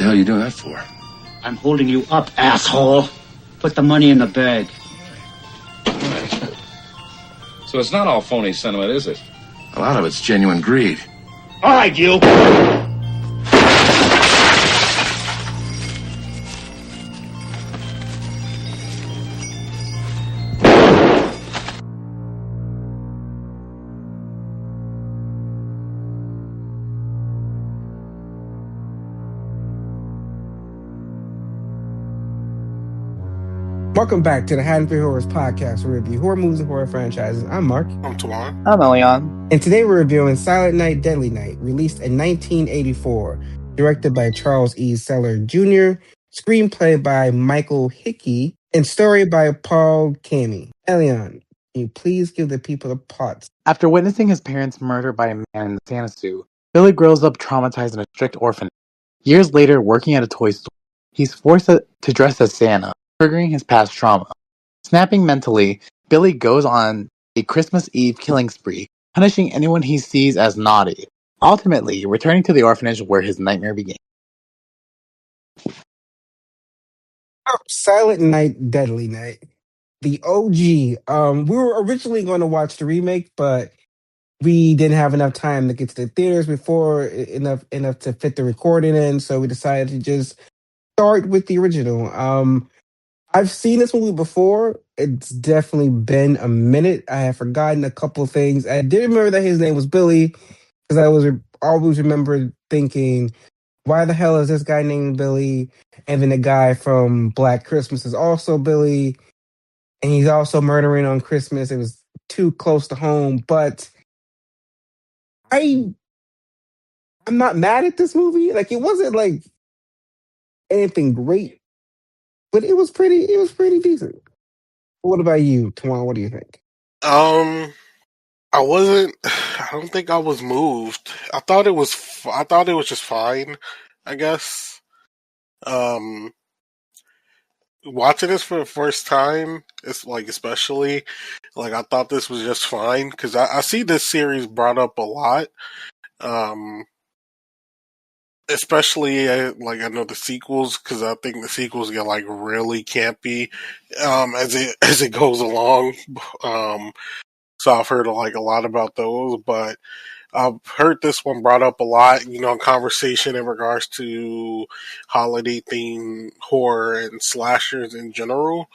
the hell are you doing that for? I'm holding you up, asshole. Put the money in the bag. So it's not all phony sentiment, is it? A lot of it's genuine greed. All right, you. Welcome back to the Haddonfield Horrors podcast, where we review horror movies and horror franchises. I'm Mark. I'm Tawan. I'm Elion. And today we're reviewing Silent Night, Deadly Night, released in 1984, directed by Charles E. Seller Jr., screenplay by Michael Hickey, and story by Paul Kami. Elion, can you please give the people the plot? After witnessing his parents murdered by a man in the Santa suit, Billy grows up traumatized in a strict orphanage. Years later, working at a toy store, he's forced to dress as Santa, triggering his past trauma. Snapping mentally, Billy goes on a Christmas Eve killing spree, punishing anyone he sees as naughty, ultimately returning to the orphanage where his nightmare began. Silent Night, Deadly Night. The OG. We were originally going to watch the remake, but we didn't have enough time to get to the theaters before enough to fit the recording in, so we decided to just start with the original. I've seen this movie before. It's definitely been a minute. I have forgotten a couple of things. I did remember that his name was Billy, because I always remember thinking, why the hell is this guy named Billy? And then the guy from Black Christmas is also Billy, and he's also murdering on Christmas. It was too close to home, but I'm not mad at this movie. Like, it wasn't like anything great, but it was pretty decent. What about you, Tawan? What do you think? I wasn't. I don't think I was moved. I thought it was. I thought it was just fine. I guess. Um, Watching this for the first time, it's like especially like I thought this was just fine because I see this series brought up a lot. Um, Especially like I know the sequels because I think the sequels get like really campy as it goes along. Um, so I've heard like a lot about those, but I've heard this one brought up a lot, in conversation in regards to holiday themed horror and slashers in general,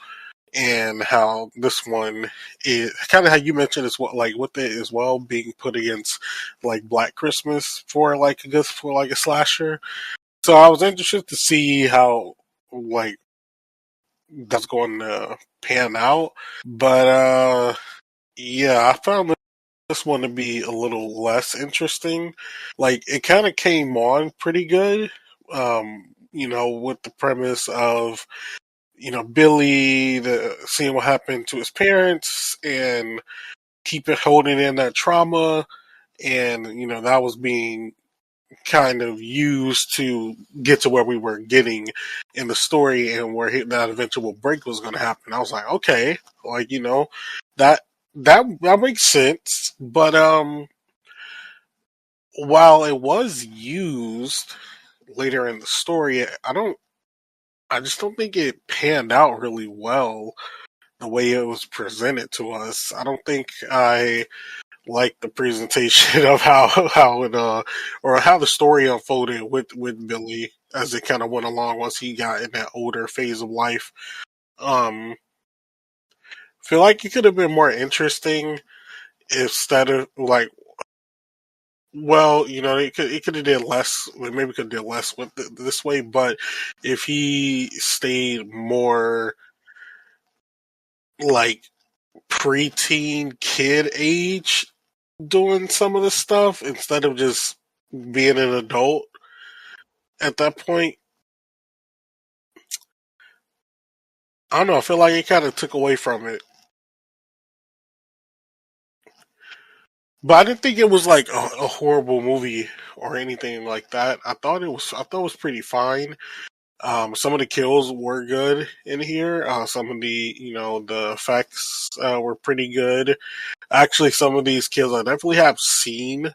and how this one is kind of how you mentioned is what like with it as well being put against like Black Christmas for like a slasher. So I was interested to see how like that's going to pan out, but yeah, I found this one to be a little less interesting. Like it kind of came on pretty good, with the premise of Billy seeing what happened to his parents and keep it holding in that trauma, and that was being kind of used to get to where we were getting in the story and where that eventual break was going to happen. I was like, okay, like that that makes sense, but while it was used later in the story, I just don't think it panned out really well the way it was presented to us. I don't think I like the presentation of how it or how the story unfolded with Billy as it kind of went along once he got in that older phase of life. Feel like it could have been more interesting instead of like, well, it could have did less. Maybe could have did less with this way, but if he stayed more like preteen kid age doing some of the stuff instead of just being an adult at that point. I don't know. I feel like it kind of took away from it, but I didn't think it was like a horrible movie or anything like that. I thought it was. I thought it was pretty fine. Some of the kills were good in here. Some of the effects were pretty good. Actually, some of these kills I definitely have seen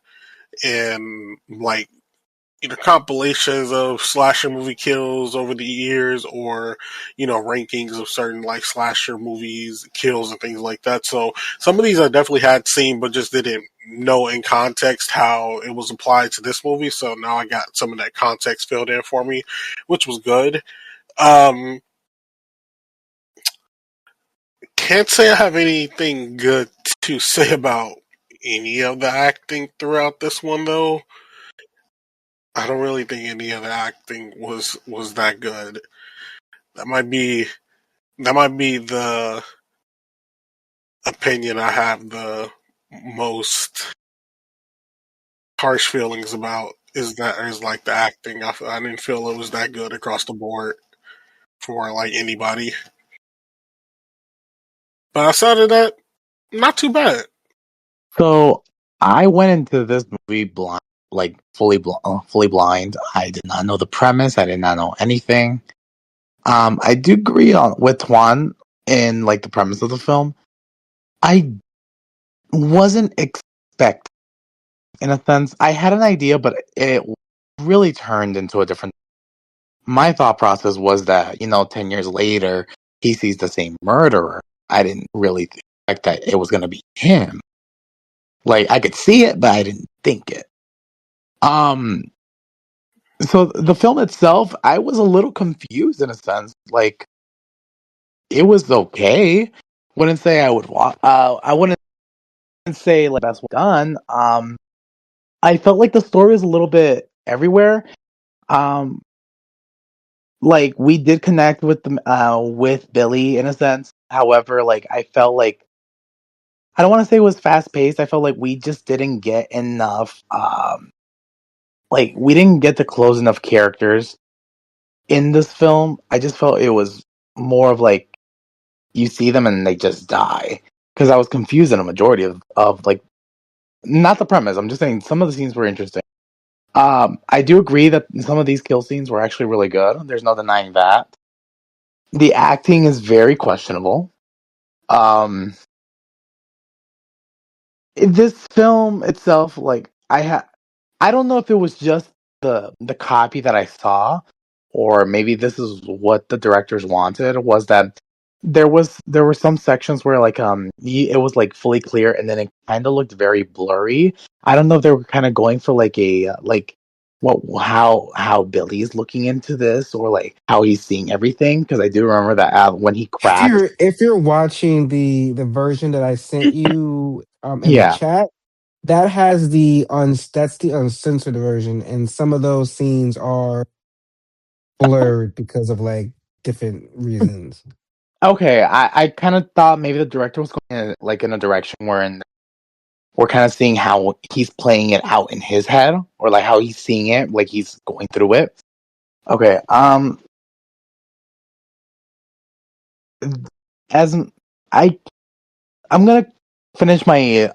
and like either compilations of slasher movie kills over the years, or rankings of certain like slasher movies kills and things like that. So some of these I definitely had seen, but just didn't know in context how it was applied to this movie. So now I got some of that context filled in for me, which was good. Um, can't say I have anything good to say about any of the acting throughout this one, though. I don't really think any of the acting was that good. That might be the opinion I have the most harsh feelings about, is like the acting. I didn't feel it was that good across the board for like anybody. But outside of that, not too bad. So I went into this movie blind, like fully blind. I did not know the premise. I did not know anything. I do agree with Tuan in like the premise of the film. I wasn't expecting, in a sense. I had an idea, but it really turned into a different. My thought process was that 10 years later, he sees the same murderer. I didn't really expect that it was going to be him. Like I could see it, but I didn't think it. Um, so the film itself, I was a little confused in a sense. Like it was okay. Wouldn't say I would watch. I wouldn't say like that's done. I felt like the story was a little bit everywhere. Um, like we did connect with Billy in a sense. However, like I felt like I don't want to say it was fast paced. I felt like we just didn't get enough. Like we didn't get to close enough characters in this film. I just felt it was more of like you see them and they just die, because I was confused in a majority of like, not the premise. I'm just saying some of the scenes were interesting. I do agree that some of these kill scenes were actually really good. There's no denying that. The acting is very questionable. Um, this film itself, like I don't know if it was just the copy that I saw, or maybe this is what the directors wanted. Was that there were some sections where like it was like fully clear, and then it kind of looked very blurry. I don't know if they were kind of going for like a like what how Billy's looking into this, or like how he's seeing everything, because I do remember that when he cracked. If you're watching the version that I sent you in the Yeah. chat, that has that's the uncensored version, and some of those scenes are blurred because of like different reasons. Okay, I kind of thought maybe the director was going in a direction where we're kind of seeing how he's playing it out in his head, or like how he's seeing it, like he's going through it. Okay, as I I'm gonna finish my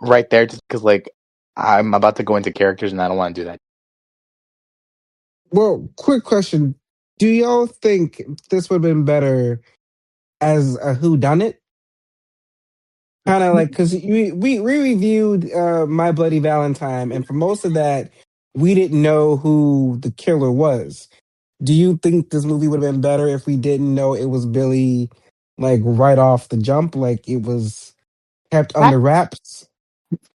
right there, just because like I'm about to go into characters and I don't want to do that. Well, quick question: do y'all think this would have been better as a Who Done It? Kind of like, because we reviewed My Bloody Valentine, and for most of that, we didn't know who the killer was. Do you think this movie would have been better if we didn't know it was Billy, like right off the jump, like it was kept I, under wraps?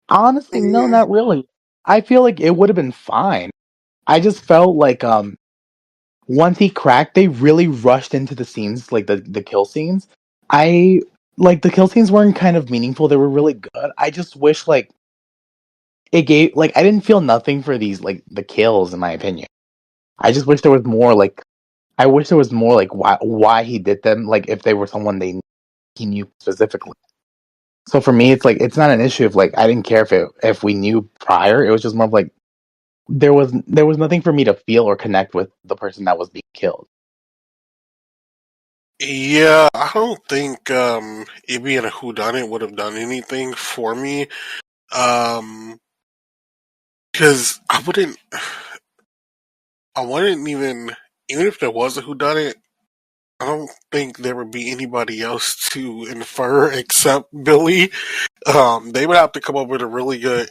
honestly, no, not really. I feel like it would have been fine. I just felt like once he cracked, they really rushed into the scenes, like the kill scenes. I like the kill scenes weren't kind of meaningful. They were really good. I just wish like it gave like I didn't feel nothing for these like the kills, in my opinion. I just wish there was more like I wish there was more like why he did them, like if they were someone he knew specifically. So for me, it's like it's not an issue if like I didn't care if we knew prior. It was just more of like there was nothing for me to feel or connect with the person that was being killed. Yeah, I don't think it being a whodunit would have done anything for me. Um, because I wouldn't even if there was a whodunit, I don't think there would be anybody else to infer except Billy. They would have to come up with a really good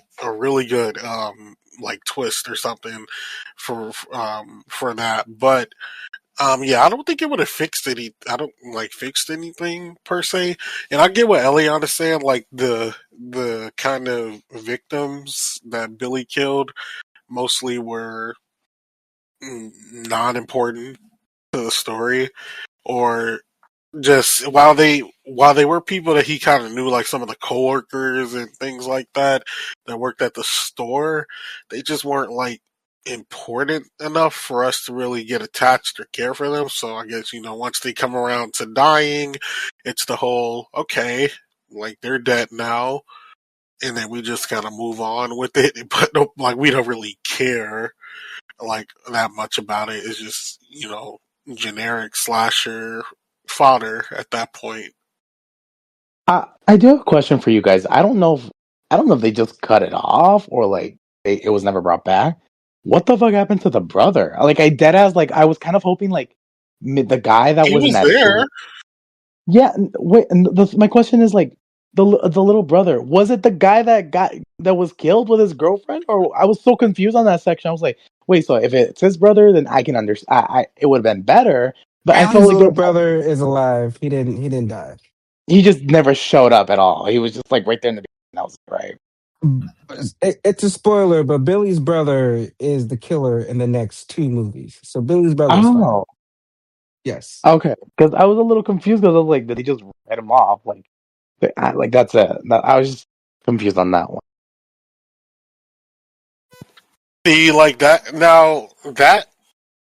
like twist or something for that. But yeah, I don't think it would have fixed any. I don't like fixed anything per se. And I get what Elion is saying. Like the kind of victims that Billy killed mostly were non-important to the story, or just while they were people that he kind of knew, like some of the coworkers and things like that that worked at the store, they just weren't like important enough for us to really get attached or care for them. So I guess once they come around to dying, it's the whole okay, like they're dead now, and then we just kind of move on with it. But like we don't really care like that much about it. It's just generic slasher fodder at that point. I do have a question for you guys. I don't know if they just cut it off or like it was never brought back. What the fuck happened to the brother? Like I dead ass like I was kind of hoping like the guy that He was in was that there. scene. Yeah, wait. And my question is like the little brother, was it the guy that was killed with his girlfriend? Or I was so confused on that section. I was like, wait, so if it's his brother, then I can understand. I it would have been better. But I felt Billy's like little brother is alive. He didn't die. he just never showed up at all. He was just like right there in the beginning. I was like, right. It's a spoiler, but Billy's brother is the killer in the next two movies. So Billy's brother's fine. Oh, Yes. okay. Because I was a little confused because I was like, did he just write him off? Like that's it. I was just confused on that one. See, like that. Now that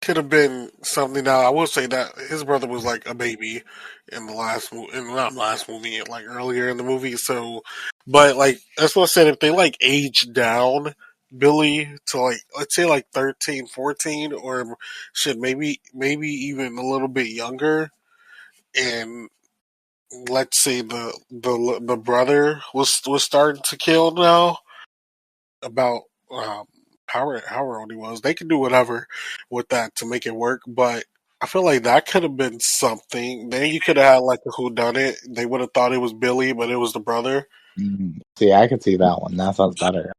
could have been something. Now I will say that his brother was like a baby in the last movie, in not last movie, like earlier in the movie. So, but like that's what I said. If they like age down Billy to like let's say like 13, 14, or should maybe even a little bit younger, and let's say the brother was starting to kill now about how old he was. They could do whatever with that to make it work, but I feel like that could have been something. Then you could have had like a who done it. They would have thought it was Billy, but it was the brother. See, I could see that one. That sounds better.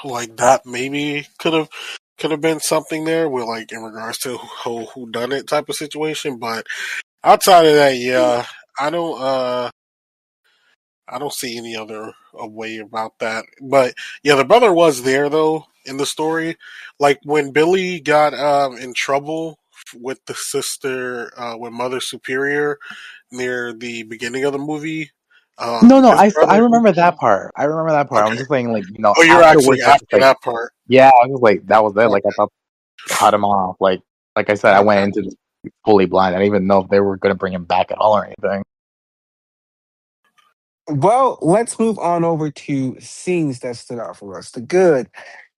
Like that maybe could have been something there with like in regards to who done it type of situation. But outside of that, yeah, I don't. I don't see any other way about that. But yeah, the brother was there though in the story. Like when Billy got in trouble with the sister, with Mother Superior near the beginning of the movie. No, His I brother. remember that part. I remember that part. I'm Okay. just saying, like, Oh, you're actually afterwards, I was just after like, that part. yeah, I was like, that was it. Like, I Okay. thought cut him off. Like I said, I went Okay. into this fully blind. I didn't even know if they were going to bring him back at all or anything. Well, let's move on over to scenes that stood out for us. The good,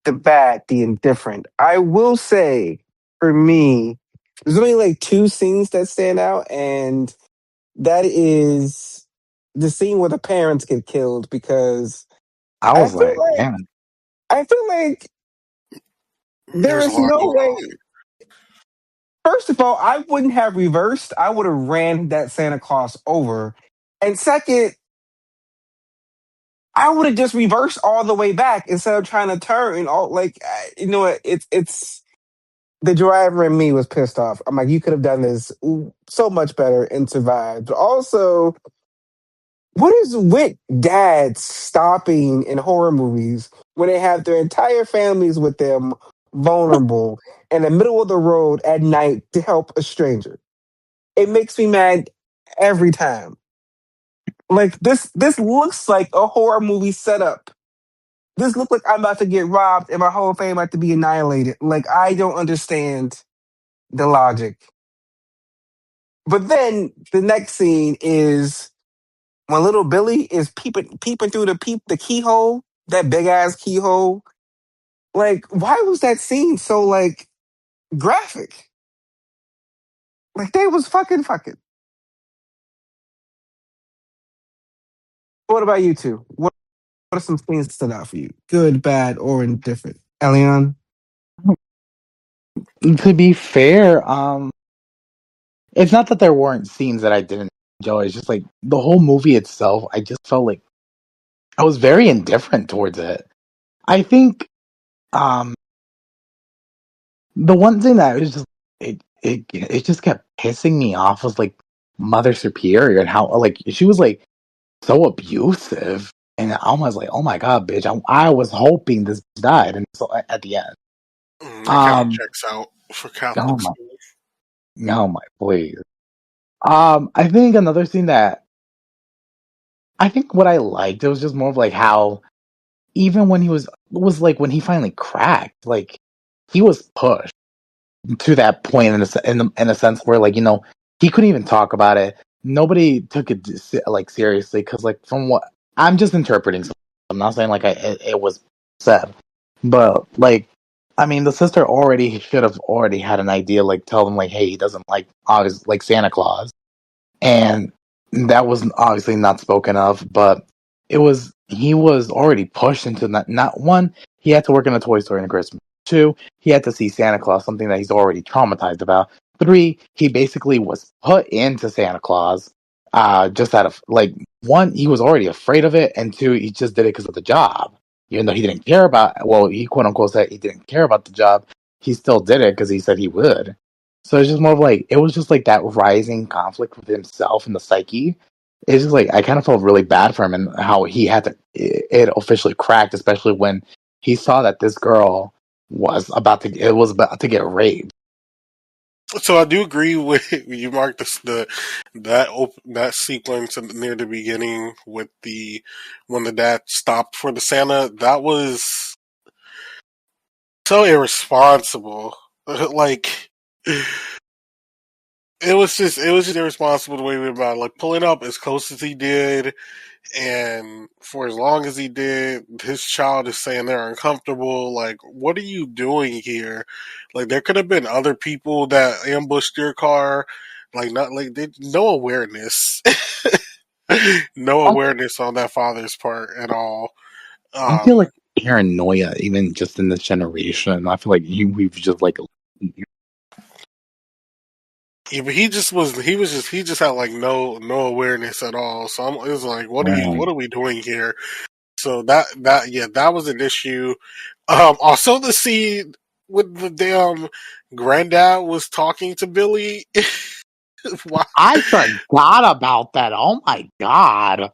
the bad, the indifferent. I will say, for me, there's only like two scenes that stand out, and that is the scene where the parents get killed because I I was feel like, like man, I feel like there There's a is lot no going way. on. First of all, I wouldn't have reversed. I would have ran that Santa Claus over. And second, I would have just reversed all the way back instead of trying to turn. All like, you know what? It's the driver in me was pissed off. I'm like, you could have done this so much better and survived. But also, what is with dads stopping in horror movies when they have their entire families with them, vulnerable, in the middle of the road at night to help a stranger? It makes me mad every time. Like this looks like a horror movie setup. This looks like I'm about to get robbed and my whole family about to be annihilated. Like I don't understand the logic. But then the next scene is when little Billy is peeping through the keyhole, that big ass keyhole. Like, why was that scene so like graphic? Like they was fucking. What about you two? What are some things that stood out for you? Good, bad, or indifferent? Elion? to be fair, it's not that there weren't scenes that I didn't enjoy. It's just like the whole movie itself. I just felt like I was very indifferent towards it. I think Um, the one thing that was just it just kept pissing me off was like Mother Superior and how like she was like so abusive, and I was like, oh my god, bitch! I was hoping this died, and so at the end, That kind of um, checks out for oh Catholic my, school. no my, please. I think another thing that I think what I liked, it was just more of like how even when he was like when he finally cracked, like he was pushed to that point in a sense where like he couldn't even talk about it. Nobody took it like seriously because like from what I'm just interpreting, I'm not saying like it was said, but like I mean the sister already should have already had an idea, like tell them like, hey, he doesn't like obviously like Santa Claus, and that was obviously not spoken of, but he was already pushed into not one, he had to work in a toy store in Christmas. Two, he had to see Santa Claus, something that he's already traumatized about. Three, he basically was put into Santa Claus, just out of like one, he was already afraid of it, and two, he just did it because of the job. Even though he didn't care about, well, he quote unquote said he didn't care about the job, he still did it because he said he would. So it's just more of like it was just like that rising conflict with himself and the psyche. It's just like I kind of felt really bad for him and how he had to it officially cracked, especially when he saw that this girl was about to get raped. So I do agree with you, Mark. That sequence near the beginning with the when the dad stopped for the Santa, that was so irresponsible. Like it was just irresponsible the way we went about it. Like pulling up as close as he did, and for as long as he did, his child is saying they're uncomfortable. Like, what are you doing here? Like, there could have been other people that ambushed your car. Like, not like no awareness, no awareness on that father's part at all. I feel Um, like paranoia, even just in this generation. I feel like we've just like yeah, but he just had like no awareness at all. So it was like, what are we doing here? So that was an issue. Also the scene with the damn granddad was talking to Billy. Wow. I forgot about that. Oh my god.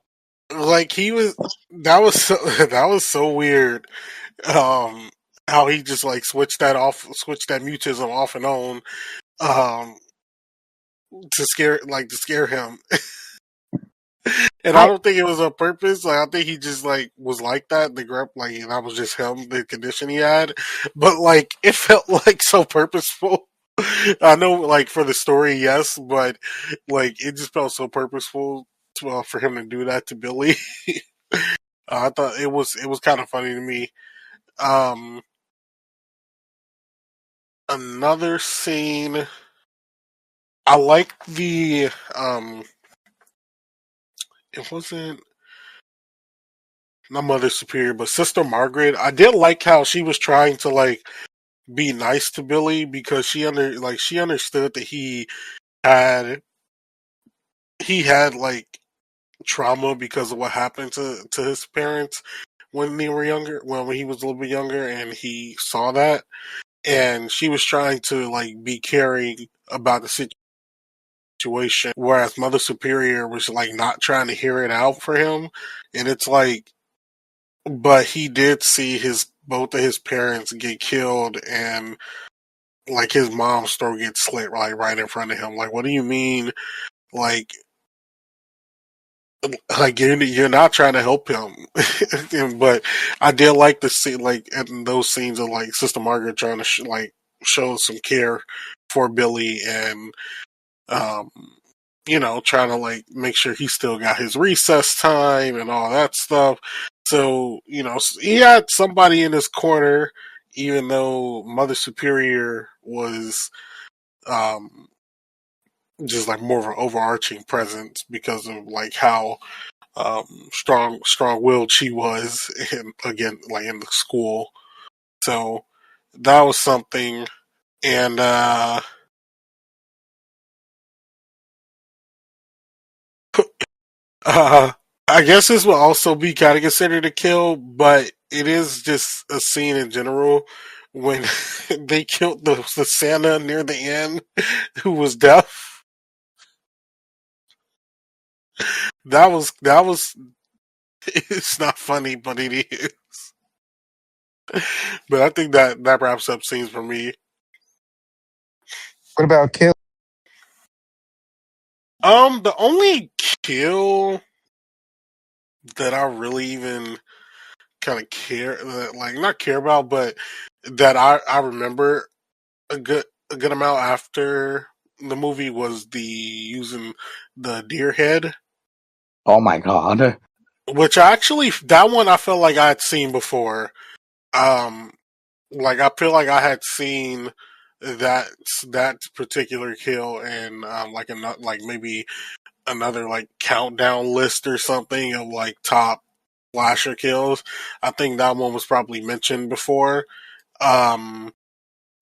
Like he was that was so that was so weird. Um how he just like switched that mutism off and on um to scare him. And I I don't think it was on purpose. Like I think he just like was like that. The grip, like that was just him, the condition he had. But like it felt like so purposeful. I know, like for the story, yes, but like it just felt so purposeful for him to do that to Billy. I thought it was kind of funny to me. Um, Another scene. I like the it wasn't not Mother Superior, but Sister Margaret. I did like how she was trying to like be nice to Billy because she understood that had he had like trauma because of what happened to his parents when they were younger, when he was a little bit younger, and he saw that, and she was trying to like be caring about the situation, whereas Mother Superior was like not trying to hear it out for him, and it's like, but he did see his both of his parents get killed and like his mom's throat gets slit right in front of him. Like, what do you mean? Like, like you're not trying to help him. But I did like the scene, like in those scenes of like Sister Margaret trying to show some care for Billy and um trying to like make sure he still got his recess time and all that stuff. So he had somebody in his corner, even though Mother Superior was um just like more of an overarching presence because of like how strong willed she was again like in the school. So that was something. And uh I guess this will also be kind of considered a kill, but it is just a scene in general when they killed the Santa near the end who was deaf. That was it's not funny, but it is. But I think that wraps up scenes for me. What about kill? The only kill that I really even kind of care, like not care about, but that I remember a good amount after the movie was the using the deer head, Oh my god. which I actually that one I felt like I had seen before. Um, like I feel like I had seen that that particular kill and like another like maybe another like countdown list or something of like top slasher kills. I think that one was probably mentioned before. Um,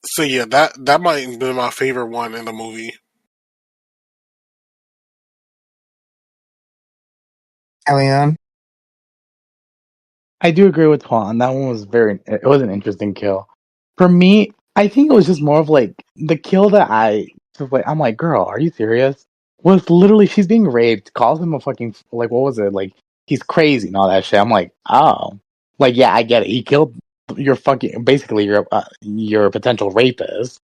so yeah, that might have been my favorite one in the movie. Elian? I do agree with Juan. That one was it was an interesting kill. For me, I think it was just more of like the kill that I'm like, girl, are you serious? Was literally, she's being raped, calls him a fucking, like, what was it? Like, he's crazy and all that shit. I'm like, oh. Like, yeah, I get it. He killed basically your potential rapist.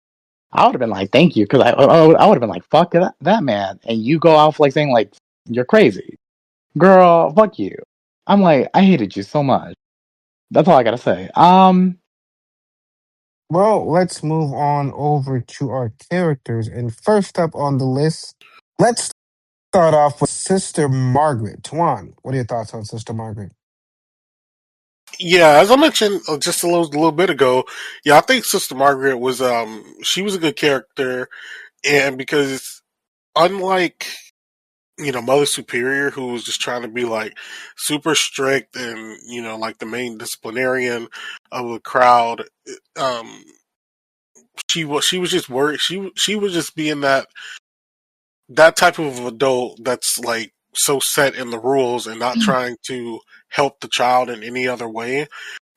I would have been like, thank you, because I would have been like, fuck that man. And you go off like saying, like, you're crazy. Girl, fuck you. I'm like, I hated you so much. That's all I gotta say. Well, let's move on over to our characters. And first up on the list, let's start off with Sister Margaret. Tuan, what are your thoughts on Sister Margaret? Yeah, as I mentioned just a little bit ago, yeah, I think Sister Margaret was she was a good character, and because unlike Mother Superior, who was just trying to be like super strict and like the main disciplinarian of the crowd, um, she was just worried. She was just being that type of adult that's like so set in the rules and not trying to help the child in any other way.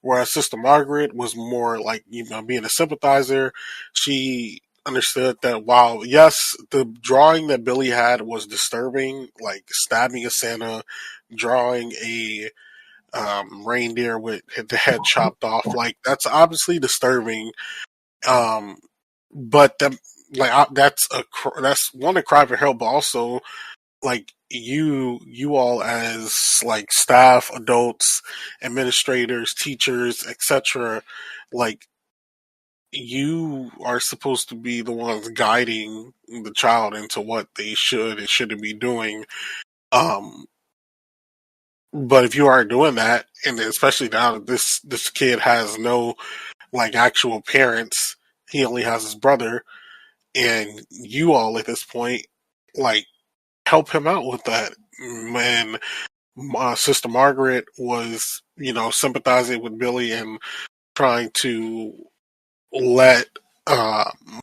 Whereas Sister Margaret was more like, being a sympathizer. She understood that while, yes, the drawing that Billy had was disturbing, like stabbing a Santa, drawing a reindeer with the head chopped off, like that's obviously disturbing. Um, but that's one to cry for help, but also like you all as like staff, adults, administrators, teachers, etc., like you are supposed to be the ones guiding the child into what they should and shouldn't be doing. um but if you aren't doing that, and especially now that this kid has no like actual parents, he only has his brother, and you all at this point like help him out with that. And Sister Margaret was, sympathizing with Billy and trying to let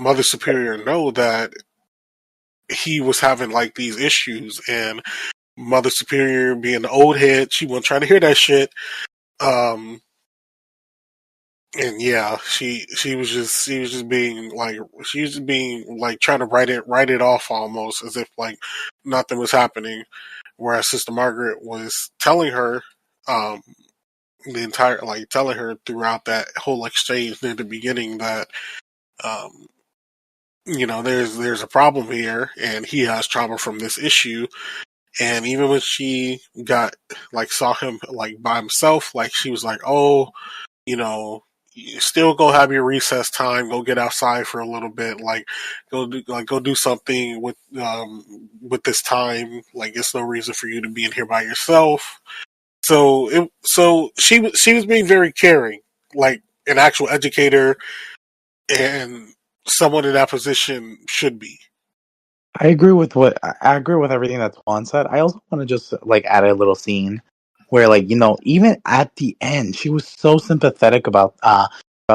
Mother Superior know that he was having like these issues, and Mother Superior being the old head, she wasn't trying to hear that shit. Um, and yeah, she was just being like trying to write it off almost as if like nothing was happening. Whereas Sister Margaret was telling her, um, the entire like telling her throughout that whole exchange near the beginning that um, there's a problem here, and he has trauma from this issue. And even when she got like saw him like by himself, like she was like, oh, you know, you still go have your recess time, go get outside for a little bit, like go do something with this time. Like it's no reason for you to be in here by yourself. So she was being very caring, like an actual educator and someone in that position should be. I agree with everything that Juan said. I also want to just like add a little scene where, like, even at the end, she was so sympathetic about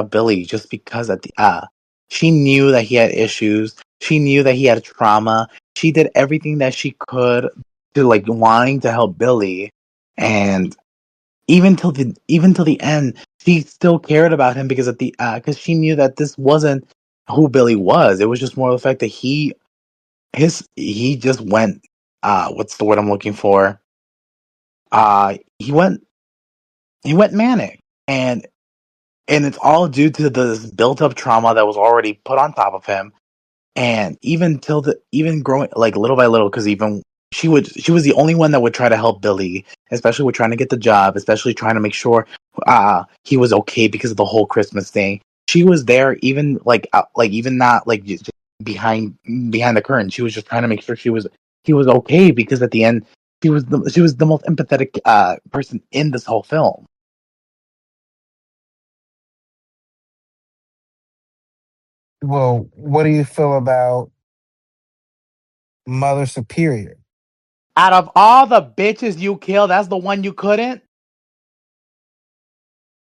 Billy, just because at the she knew that he had issues. She knew that he had trauma. She did everything that she could to like wanting to help Billy, and even till the end, she still cared about him because because she knew that this wasn't who Billy was. It was just more of the fact that he just went what's the word I'm looking for? He went manic, and it's all due to this built up trauma that was already put on top of him. And even growing like little by little, because even she was the only one that would try to help Billy, especially with trying to get the job, especially trying to make sure he was okay because of the whole Christmas thing. She was there, even even not like just behind the curtain. She was just trying to make sure he was okay, because at the end she was the most empathetic person in this whole film. Well, what do you feel about Mother Superior? Out of all the bitches you killed, that's the one you couldn't.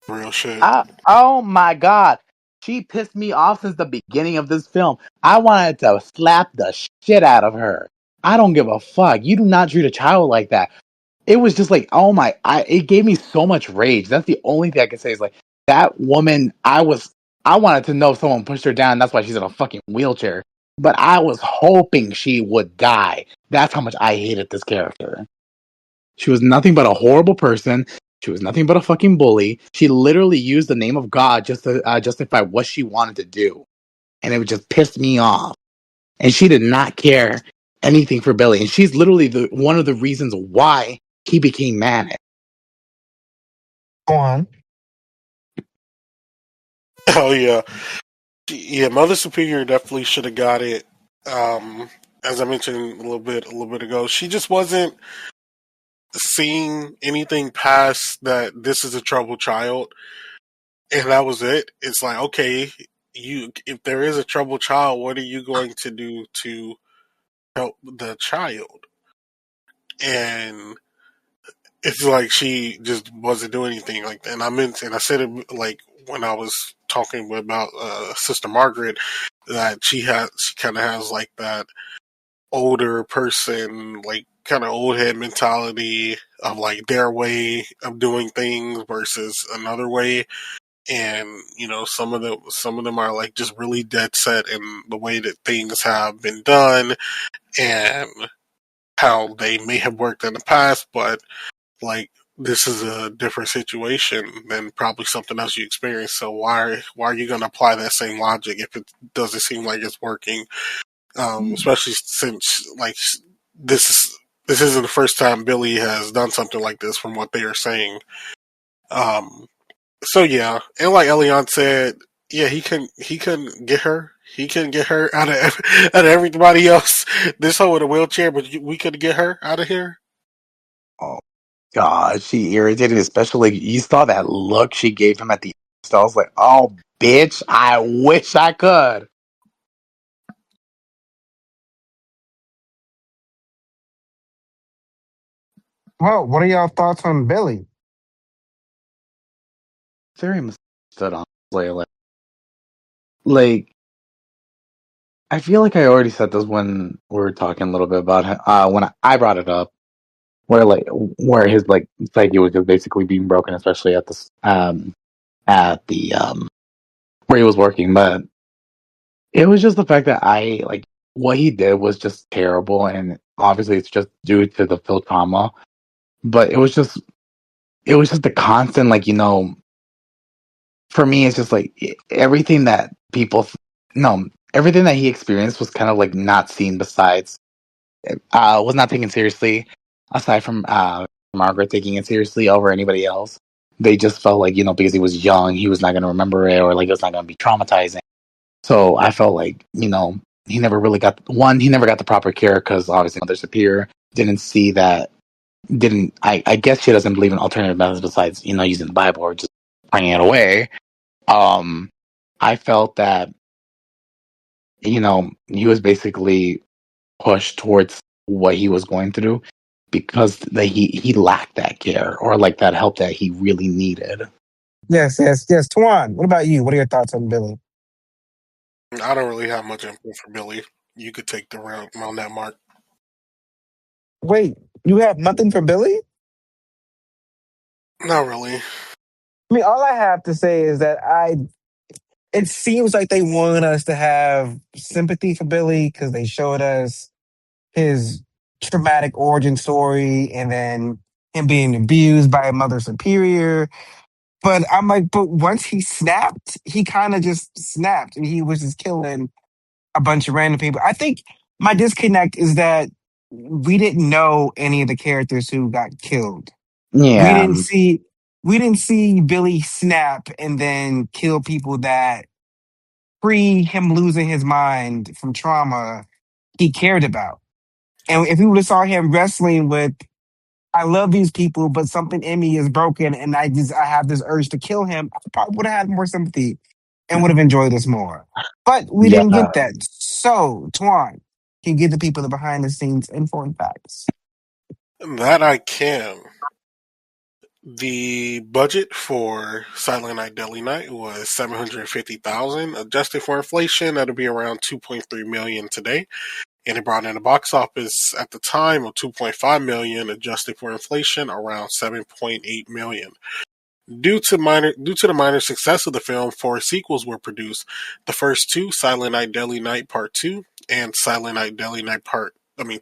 Real shit. Oh my god. She pissed me off since the beginning of this film. I wanted to slap the shit out of her. I don't give a fuck. You do not treat a child like that. It was just like, oh my, it gave me so much rage. That's the only thing I can say is like, that woman, I wanted to know if someone pushed her down. That's why she's in a fucking wheelchair. But I was hoping she would die. That's how much I hated this character. She was nothing but a horrible person. She was nothing but a fucking bully. She literally used the name of God just to justify what she wanted to do. And it would just piss me off. And she did not care anything for Billy. And she's literally one of the reasons why he became manic. Go on. Oh yeah, yeah. Mother Superior definitely should have got it. As I mentioned a little bit ago, she just wasn't seeing anything past that. This is a troubled child, and that was it. It's like, okay, if there is a troubled child, what are you going to do to help the child? And it's like she just wasn't doing anything like that. And I said it like when I was talking about Sister Margaret, that she kind of has like that older person, like kind of old head mentality of like their way of doing things versus another way. And some of them are like just really dead set in the way that things have been done and how they may have worked in the past, but like this is a different situation than probably something else you experienced. So why are you going to apply that same logic if it doesn't seem like it's working? Especially since like this isn't the first time Billy has done something like this, from what they are saying. So yeah, and like Elion said, yeah, he couldn't get her. He couldn't get her out of everybody else. This hoe in a wheelchair, but we couldn't get her out of here. Oh god, she irritated, especially like, you saw that look she gave him at the end. So I was like, oh bitch, I wish I could. Well, what are y'all thoughts on Billy? Very misunderstood, honestly. Like, I feel like I already said this when we were talking a little bit about when I brought it up, where his like psyche was just basically being broken, especially at this at the where he was working. But it was just the fact that I like what he did was just terrible, and obviously it's just due to the Phil trauma. But it was just the constant, like, for me it's just like everything that no, everything that he experienced was kind of like not seen, besides was not taken seriously, aside from Margaret taking it seriously over anybody else. They just felt like, because he was young, he was not going to remember it, or like it was not going to be traumatizing. So I felt like, he never really he never got the proper care, because obviously Mother Superior didn't see that, I guess she doesn't believe in alternative methods besides, using the Bible or just praying it away. I felt that, he was basically pushed towards what he was going through because he lacked that care, or like that help that he really needed. Yes, yes, yes. Tuan, what about you? What are your thoughts on Billy? I don't really have much info for Billy. You could take the round on that, Mark. Wait, you have nothing for Billy? Not really. I mean, all I have to say is that it seems like they want us to have sympathy for Billy because they showed us his traumatic origin story and then him being abused by a mother superior. But I'm like, but once he snapped, he kind of just snapped and he was just killing a bunch of random people. I think my disconnect is that we didn't know any of the characters who got killed. We Yeah, didn't see we didn't see Billy snap and then kill people that pre him losing his mind from trauma he cared about. And if we would have saw him wrestling with, I love these people, but something in me is broken, and I have this urge to kill him, I probably would have had more sympathy and would have enjoyed this more. But we yeah. didn't get that. So, Tuan, can you give the people the behind the scenes info and facts? That I can. The budget for Silent Night Deadly Night was $750,000. Adjusted for inflation, that'll be around $2.3 million today. And it brought in a box office at the time of $2.5 million, adjusted for inflation, around $7.8 million. Due to the minor success of the film, 4 sequels were produced. The first 2, Silent Night Deadly Night Part 2 and Silent Night Deadly Night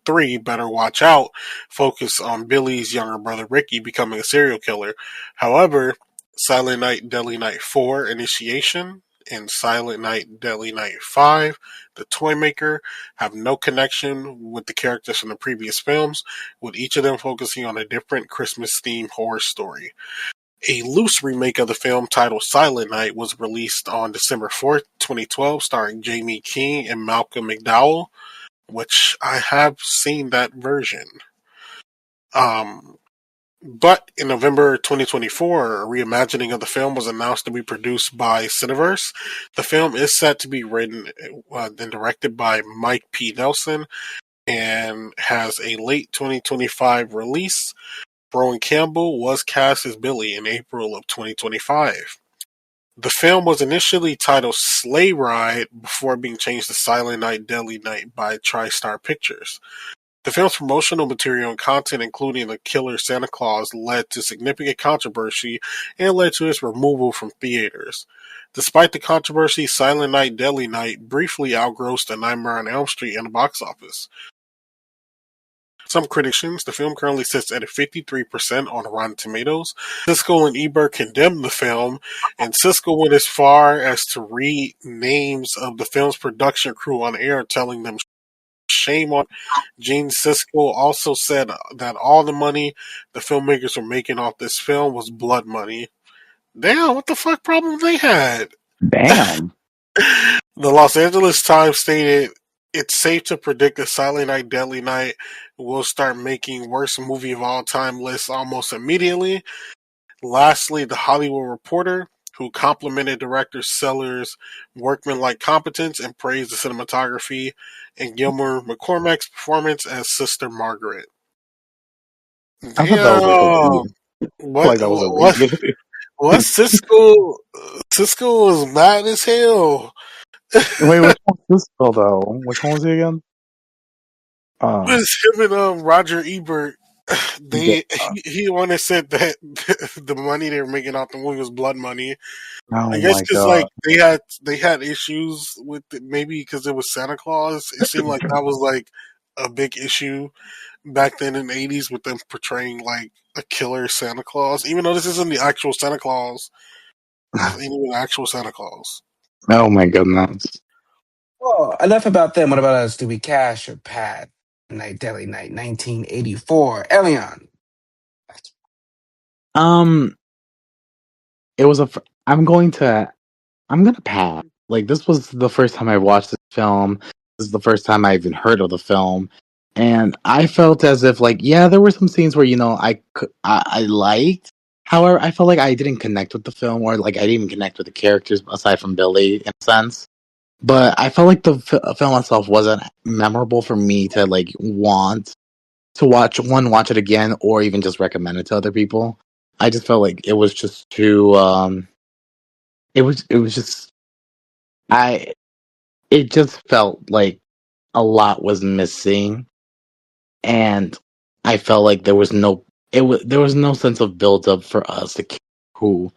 3, Better Watch Out, focus on Billy's younger brother Ricky becoming a serial killer. However, Silent Night Deadly Night 4, Initiation, and Silent Night Deadly Night 5, The Toymaker, have no connection with the characters from the previous films, with each of them focusing on a different Christmas-themed horror story. A loose remake of the film titled Silent Night was released on December 4th, 2012, starring Jamie King and Malcolm McDowell, which I have seen that version. But in November 2024, a reimagining of the film was announced to be produced by Cineverse. The film is set to be written and directed by Mike P. Nelson and has a late 2025 release. Rowan Campbell was cast as Billy in April of 2025. The film was initially titled Sleigh Ride before being changed to Silent Night Deadly Night by TriStar Pictures. The film's promotional material and content, including the killer Santa Claus, led to significant controversy and led to its removal from theaters. Despite the controversy, Silent Night Deadly Night briefly outgrossed A Nightmare on Elm Street in the box office. Some critics, the film currently sits at a 53% on Rotten Tomatoes. Siskel and Ebert condemned the film, and Siskel went as far as to read names of the film's production crew on air, telling them shame on. Gene Siskel also said that all the money the filmmakers were making off this film was blood money. Damn, what the fuck problem they had? Damn. The Los Angeles Times stated, "It's safe to predict that Silent Night Deadly Night will start making worst movie of all time lists almost immediately." Lastly, The Hollywood Reporter, who complimented director Sellers' workmanlike competence and praised the cinematography and Gilmer McCormack's performance as Sister Margaret. I thought that was like a Damn. read. Like that was a What? read. What? Cisco was mad as hell. Wait, which one was this spell though? Which one was he again? It was him and Roger Ebert. He wanted said that the money they were making off the movie was blood money. Oh I guess my because god. like they had issues with it, maybe because it was Santa Claus. It seemed like that was like a big issue back then in the 80s with them portraying like a killer Santa Claus, even though this isn't the actual Santa Claus. This ain't even the actual Santa Claus. Oh my goodness. Well, enough about them. What about us? Do we cash or pad? Night Deadly Night, 1984. Elion. It was I'm gonna pass. Like, this was the first time I watched this film. This is the first time I even heard of the film. And I felt as if, like, yeah, there were some scenes where, I liked. However, I felt like I didn't connect with the film, or like I didn't even connect with the characters aside from Billy, in a sense. But I felt like the film itself wasn't memorable for me to, like, want to watch it again, or even just recommend it to other people. I just felt like it was just too, it was just, it just felt like a lot was missing, and I felt like there was no there was no sense of build up for us to care who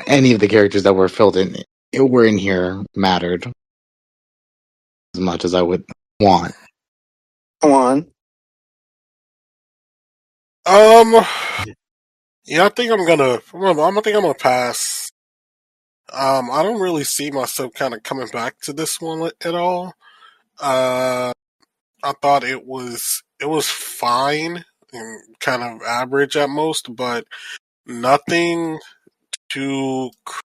any of the characters that were filled in were in here mattered as much as I would want. Come on. Yeah, I think I'm gonna pass. I don't really see myself kind of coming back to this one at all. I thought it was fine and kind of average at most, but nothing too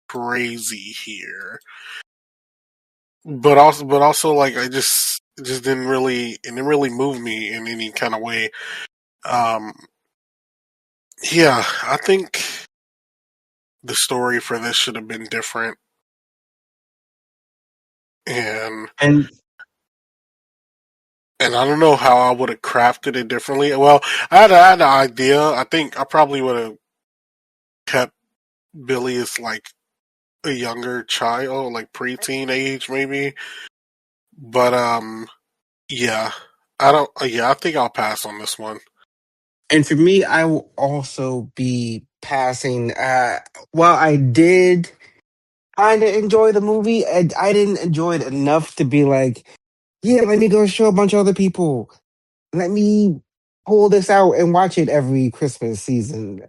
crazy here. But also, like it just didn't really move me in any kind of way. Yeah, I think the story for this should have been different, and I don't know how I would have crafted it differently. Well, I had an idea. I think I probably would have kept Billy as like a younger child, like preteen age maybe. But yeah, I don't. Yeah, I think I'll pass on this one. And for me, I will also be passing. While I did kind of enjoy the movie, I didn't enjoy it enough to be like, yeah, let me go show a bunch of other people. Let me pull this out and watch it every Christmas season.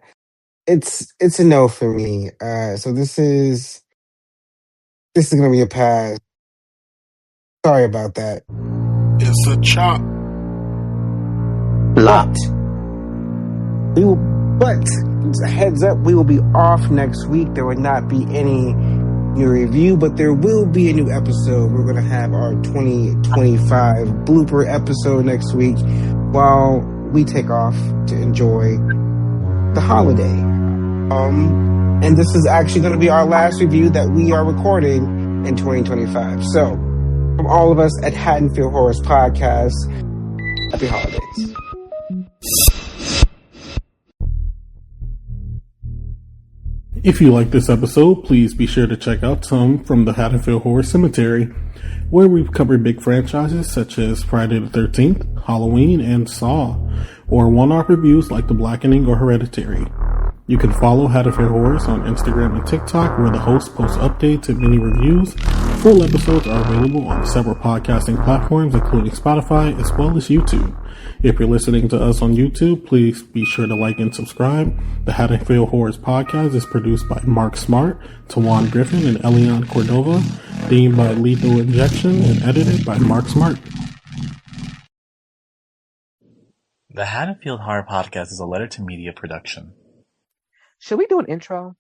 It's a no for me. So this is gonna be a pass. Sorry about that. It's a chop. But heads up, we will be off next week. There will not be any new review, but there will be a new episode. We're going to have our 2025 blooper episode next week while we take off to enjoy the holiday. And this is actually going to be our last review that we are recording in 2025. So, from all of us at Haddonfield Horrors Podcast, happy holidays. If you like this episode, please be sure to check out some from the Haddonfield Horror Cemetery, where we've covered big franchises such as Friday the 13th, Halloween, and Saw, or one-off reviews like The Blackening or Hereditary. You can follow Haddonfield Horrors on Instagram and TikTok, where the host posts updates and mini reviews. Full episodes are available on several podcasting platforms, including Spotify, as well as YouTube. If you're listening to us on YouTube, please be sure to like and subscribe. The Haddonfield Horrors Podcast is produced by Mark Smart, Tawan Griffin, and Elian Cordova, themed by Lethal Injection, and edited by Mark Smart. The Haddonfield Horror Podcast is a Letter to Media production. Should we do an intro?